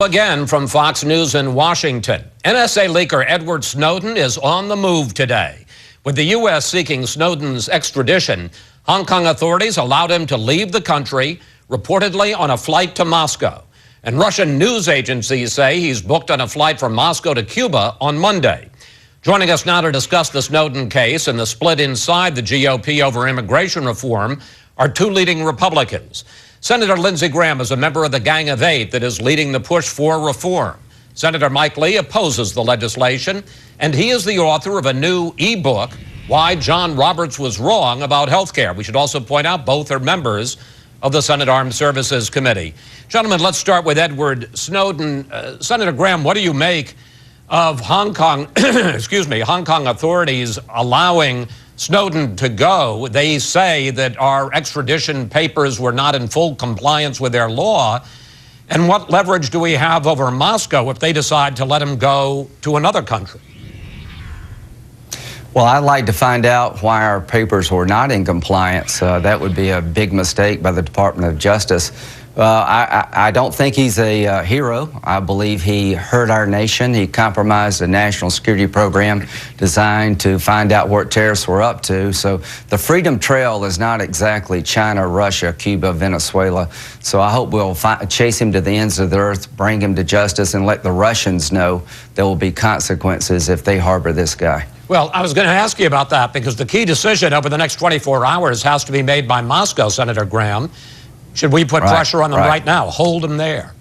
Again from Fox News in Washington, NSA leaker Edward Snowden is on the move today. With the U.S. seeking Snowden's extradition, Hong Kong authorities allowed him to leave the country, reportedly on a flight to Moscow. And Russian news agencies say he's booked on a flight from Moscow to Cuba on Monday. Joining us now to discuss the Snowden case and the split inside the GOP over immigration reform are two leading Republicans. Senator Lindsey Graham is a member of the Gang of Eight that is leading the push for reform. Senator Mike Lee opposes the legislation, and he is the author of a new e-book, Why John Roberts Was Wrong About Health Care. We should also point out both are members of the Senate Armed Services Committee. Gentlemen, let's start with Edward Snowden. Senator Graham, what do you make of Hong Kong, Hong Kong authorities allowing Snowden to go? They say that our extradition papers were not in full compliance with their law. And what leverage do we have over Moscow if they decide to let him go to another country? Well, I'd like to find out why our papers were not in compliance. That would be a big mistake by the Department of Justice. I don't think he's a hero. I believe he hurt our nation. He compromised a national security program designed to find out what terrorists were up to. So the Freedom Trail is not exactly China, Russia, Cuba, Venezuela. So I hope we'll chase him to the ends of the earth, bring him to justice, and let the Russians know there will be consequences if they harbor this guy. Well, I was going to ask you about that because the key decision over the next 24 hours has to be made by Moscow, Senator Graham. Should we put pressure on them right now? Hold them there.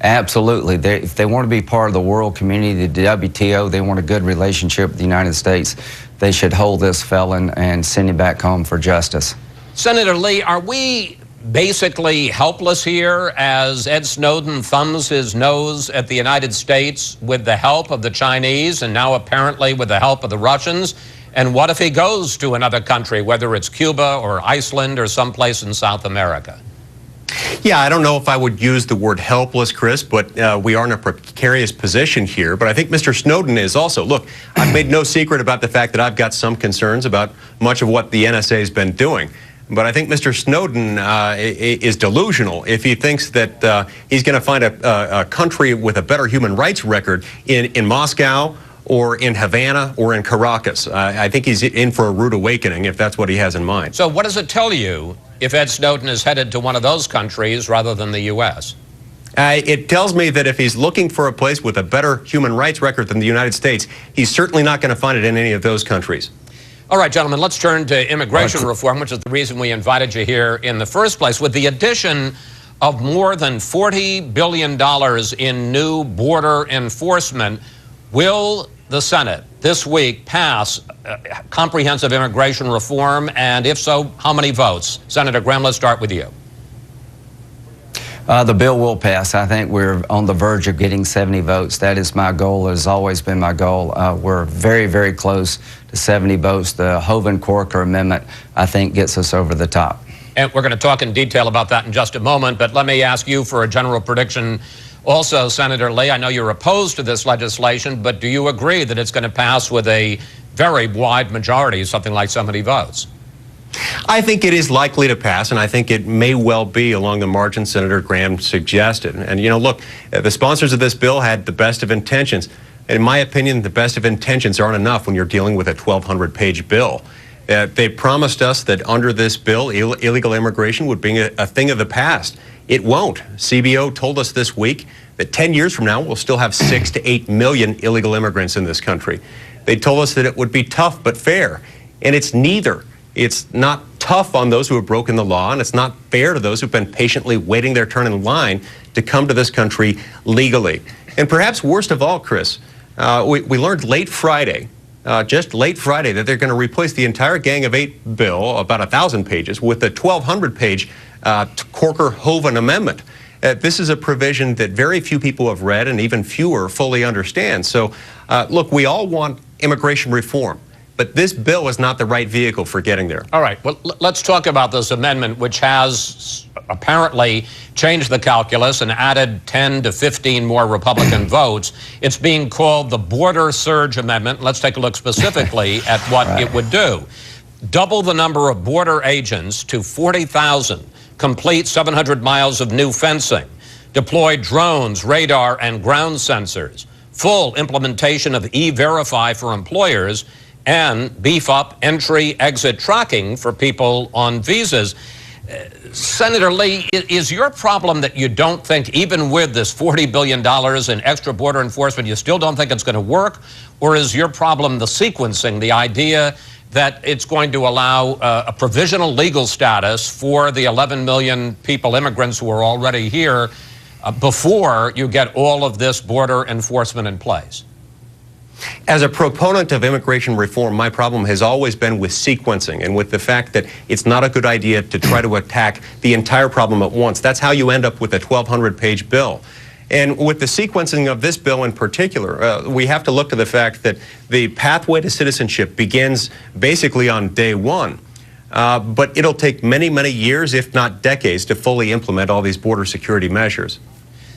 Absolutely. If they want to be part of the world community, the WTO, they want a good relationship with the United States, they should hold this felon and send him back home for justice. Senator Lee, are we basically helpless here as Ed Snowden thumbs his nose at the United States with the help of the Chinese and now apparently with the help of the Russians? And what if he goes to another country, whether it's Cuba or Iceland or someplace in South America? Yeah, I don't know if I would use the word helpless, Chris, but we are in a precarious position here. But I think Mr. Snowden is also. Look, I've made no secret about the fact that I've got some concerns about much of what the NSA has been doing. But I think Mr. Snowden is delusional if he thinks that he's going to find a country with a better human rights record in Moscow or in Havana or in Caracas. I think he's in for a rude awakening if that's what he has in mind. So what does it tell you if Ed Snowden is headed to one of those countries rather than the U.S.? It tells me that if he's looking for a place with a better human rights record than the United States, he's certainly not going to find it in any of those countries. All right, gentlemen, let's turn to immigration reform, which is the reason we invited you here in the first place. With the addition of more than $40 billion in new border enforcement, will the Senate this week pass comprehensive immigration reform? And if so, how many votes? Senator Graham, let's start with you. The bill will pass. I think we're on the verge of getting 70 votes. That is my goal. It has always been my goal. We're very, very close to 70 votes. The Hoeven-Corker amendment, I think, gets us over the top. And we're going to talk in detail about that in just a moment. But let me ask you for a general prediction. Also, Senator Lee, I know you're opposed to this legislation, but do you agree that it's going to pass with a very wide majority, something like 70 votes? I think it is likely to pass, and I think it may well be along the margin Senator Graham suggested. And, you know, look, the sponsors of this bill had the best of intentions. In my opinion, the best of intentions aren't enough when you're dealing with a 1,200-page bill. They promised us that under this bill, illegal immigration would be a thing of the past. It won't. CBO told us this week that 10 years from now, we'll still have 6 to 8 million illegal immigrants in this country. They told us that it would be tough but fair, and it's neither. It's not tough on those who have broken the law, and it's not fair to those who've been patiently waiting their turn in line to come to this country legally. And perhaps worst of all, Chris, we learned late Friday, just late Friday, that they're going to replace the entire Gang of Eight bill, about 1,000 pages, with a 1,200-page Corker-Hoeven amendment. This is a provision that very few people have read and even fewer fully understand. So, look, we all want immigration reform, but this bill is not the right vehicle for getting there. All right, well, let's talk about this amendment, which has apparently changed the calculus and added 10 to 15 more Republican votes. It's being called the Border Surge Amendment. Let's take a look specifically at what it would do. Double the number of border agents to 40,000. Complete 700 miles of new fencing. deploy drones, radar, and ground sensors, full implementation of E-Verify for employers, and beef up entry-exit tracking for people on visas. Senator Lee, is your problem that you don't think, even with this $40 billion in extra border enforcement, you still don't think it's going to work? Or is your problem the sequencing, the idea that it's going to allow a provisional legal status for the 11 million people, immigrants who are already here, before you get all of this border enforcement in place? As a proponent of immigration reform, my problem has always been with sequencing and with the fact that it's not a good idea to try to attack the entire problem at once. That's how you end up with a 1,200-page bill. And with the sequencing of this bill in particular, we have to look to the fact that the pathway to citizenship begins basically on day one. But it'll take many, many years, if not decades, to fully implement all these border security measures.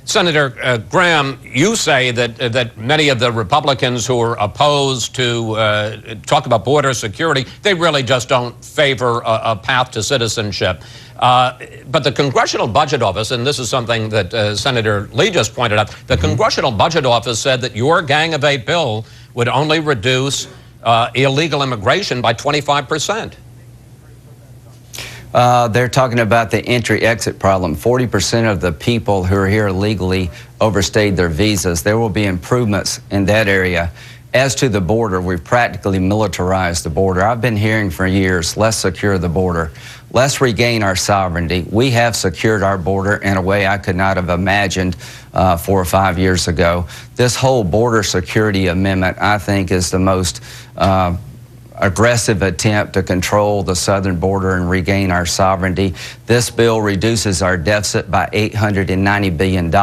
Senator Graham, you say that many of the Republicans who are opposed to talk about border security, they really just don't favor a path to citizenship. But the Congressional Budget Office, and this is something that Senator Lee just pointed out, the Congressional Budget Office said that your Gang of Eight bill would only reduce illegal immigration by 25%. They're talking about the entry-exit problem. 40% of the people who are here illegally overstayed their visas. There will be improvements in that area. As to the border, we've practically militarized the border. I've been hearing for years, let's secure the border. Let's regain our sovereignty. We have secured our border in a way I could not have imagined 4 or 5 years ago. This whole border security amendment, I think, is the most aggressive attempt to control the southern border and regain our sovereignty. This bill reduces our deficit by $890 billion.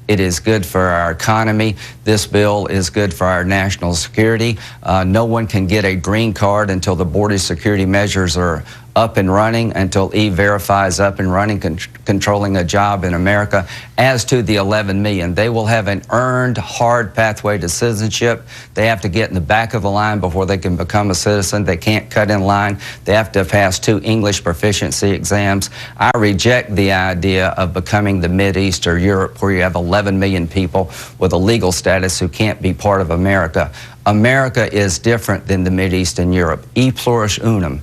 It is good for our economy. This bill is good for our national security. No one can get a green card until the border security measures are up and running, until E-Verify is up and running, controlling a job in America. As to the 11 million, they will have an earned, hard pathway to citizenship. They have to get in the back of the line before they can become a citizen. They can't cut in line. They have to pass 2 English proficiency exams. I reject the idea of becoming the Mideast or Europe, where you have 11 million people with a legal status who can't be part of America. America is different than the Mideast and Europe. E pluribus unum.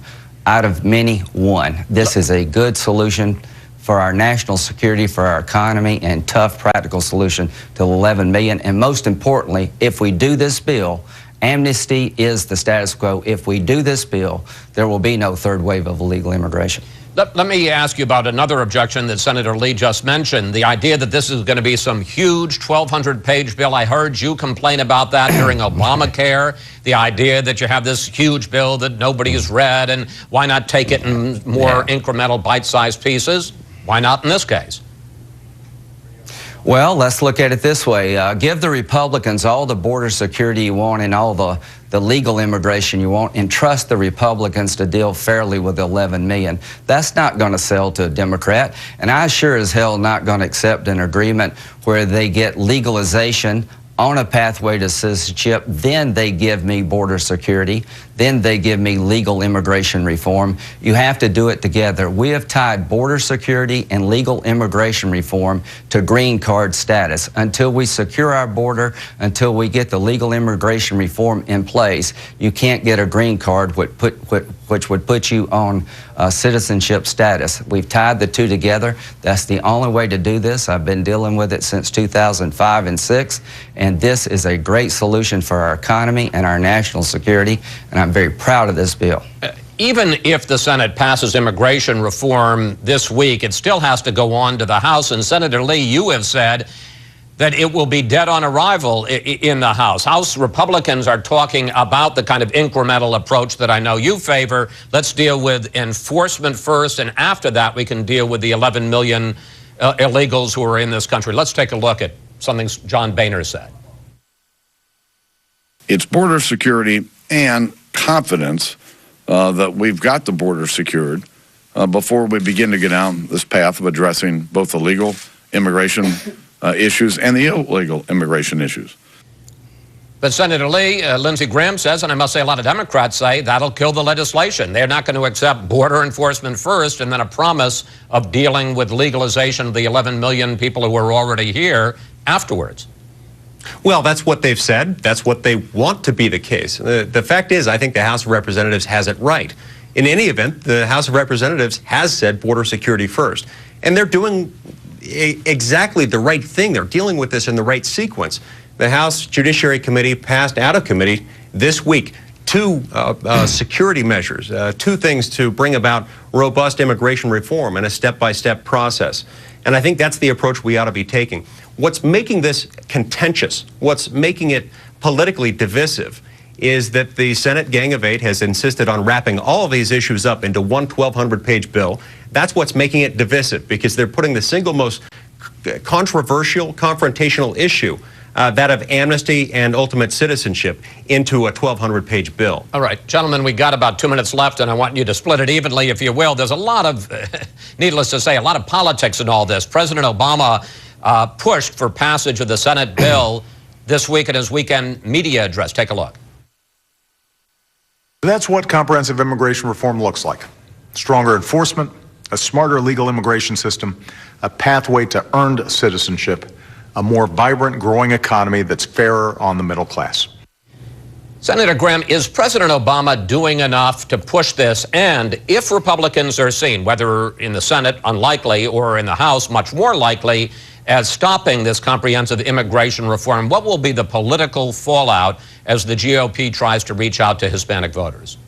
Out of many, one. This is a good solution for our national security, for our economy, and tough, practical solution to 11 million. And most importantly, if we do this bill, amnesty is the status quo. If we do this bill, there will be no third wave of illegal immigration. Let me ask you about another objection that Senator Lee just mentioned, the idea that this is going to be some huge 1,200-page bill. I heard you complain about that during Obamacare, the idea that you have this huge bill that nobody has read, and why not take it in more incremental, bite-sized pieces? Why not in this case? Well, let's look at it this way. Give the Republicans all the border security you want and all the legal immigration you want, and trust the Republicans to deal fairly with 11 million. That's not going to sell to a Democrat, and I sure as hell not going to accept an agreement where they get legalization on a pathway to citizenship, then they give me border security, then they give me legal immigration reform. You have to do it together. We have tied border security and legal immigration reform to green card status. Until we secure our border, until we get the legal immigration reform in place, you can't get a green card which would put you on citizenship status. We've tied the two together. That's the only way to do this. I've been dealing with it since 2005 and 6, and this is a great solution for our economy and our national security, and I'm very proud of this bill. Even if the Senate passes immigration reform this week, it still has to go on to the House. And Senator Lee, you have said that it will be dead on arrival in the House. House Republicans are talking about the kind of incremental approach that I know you favor. Let's deal with enforcement first, and after that we can deal with the 11 million illegals who are in this country. Let's take a look at something John Boehner said. It's border security and confidence that we've got the border secured before we begin to get down this path of addressing both the legal immigration issues and the illegal immigration issues. But Senator Lee, Lindsey Graham says, and I must say a lot of Democrats say, that'll kill the legislation. They're not going to accept border enforcement first and then a promise of dealing with legalization of the 11 million people who are already here afterwards. Well, that's what they've said. That's what they want to be the case. The fact is, I think the House of Representatives has it right. In any event, the House of Representatives has said border security first. And they're doing exactly the right thing. They're dealing with this in the right sequence. The House Judiciary Committee passed out of committee this week two security measures, two things to bring about robust immigration reform and a step-by-step process. And I think that's the approach we ought to be taking. What's making this contentious, what's making it politically divisive, is that the Senate Gang of Eight has insisted on wrapping all of these issues up into one 1,200-page bill. That's what's making it divisive, because they're putting the single most controversial, confrontational issue, that of amnesty and ultimate citizenship, into a 1,200-page bill. All right, gentlemen, we got about 2 minutes left, and I want you to split it evenly, if you will. There's a lot of, needless to say, a lot of politics in all this. President Obama pushed for passage of the Senate bill this week in his weekend media address. Take a look. That's what comprehensive immigration reform looks like. Stronger enforcement, a smarter legal immigration system, a pathway to earned citizenship, a more vibrant, growing economy that's fairer on the middle class. Senator Graham, is President Obama doing enough to push this? And if Republicans are seen, whether in the Senate, unlikely, or in the House, much more likely, as stopping this comprehensive immigration reform, what will be the political fallout as the GOP tries to reach out to Hispanic voters?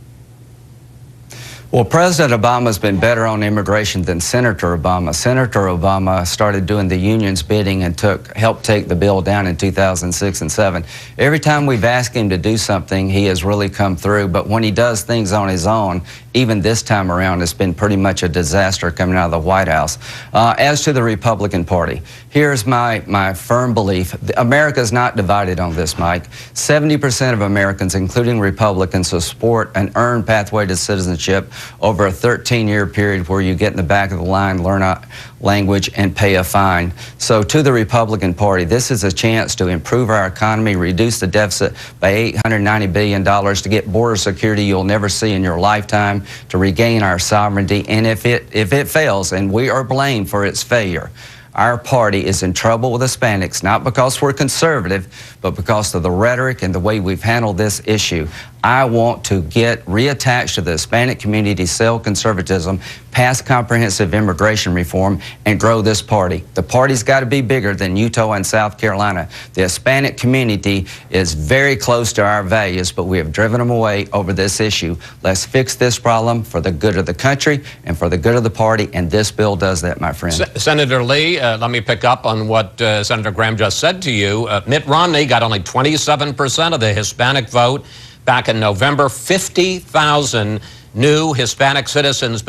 Well, President Obama's been better on immigration than Senator Obama. Senator Obama started doing the union's bidding and helped take the bill down in 2006 and 2007. Every time we've asked him to do something, he has really come through. But when he does things on his own, even this time around, it's been pretty much a disaster coming out of the White House. As to the Republican Party, here's my firm belief. America's not divided on this, Mike. 70% of Americans, including Republicans, will support an earned pathway to citizenship over a 13-year period where you get in the back of the line, learn a language, and pay a fine. So to the Republican Party, this is a chance to improve our economy, reduce the deficit by $890 billion, to get border security you'll never see in your lifetime, to regain our sovereignty. And if it fails, and we are blamed for its failure, our party is in trouble with Hispanics, not because we're conservative, but because of the rhetoric and the way we've handled this issue. I want to get reattached to the Hispanic community, sell conservatism, pass comprehensive immigration reform, and grow this party. The party's got to be bigger than Utah and South Carolina. The Hispanic community is very close to our values, but we have driven them away over this issue. Let's fix this problem for the good of the country and for the good of the party, and this bill does that, my friend. Senator Lee, let me pick up on what Senator Graham just said to you. Mitt Romney got only 27% of the Hispanic vote. Back in November, 50,000 new Hispanic citizens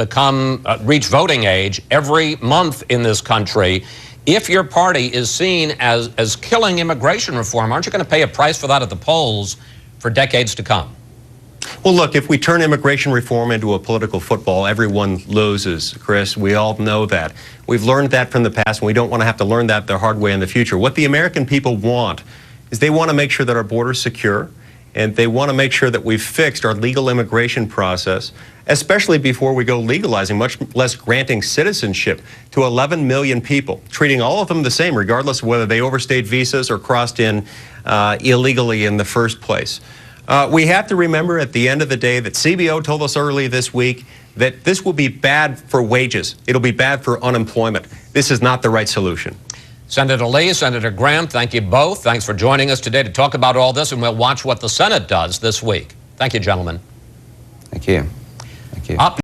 reach voting age every month in this country. If your party is seen as killing immigration reform, aren't you going to pay a price for that at the polls for decades to come? Well, look, if we turn immigration reform into a political football, everyone loses, Chris. We all know that. We've learned that from the past, and we don't want to have to learn that the hard way in the future. What the American people want is they want to make sure that our border is secure, and they want to make sure that we've fixed our legal immigration process, especially before we go legalizing, much less granting citizenship to 11 million people, treating all of them the same, regardless of whether they overstayed visas or crossed in illegally in the first place. We have to remember at the end of the day that CBO told us early this week that this will be bad for wages. It'll be bad for unemployment. This is not the right solution. Senator Lee, Senator Graham, thank you both. Thanks for joining us today to talk about all this, and we'll watch what the Senate does this week. Thank you, gentlemen. Thank you. Thank you. Up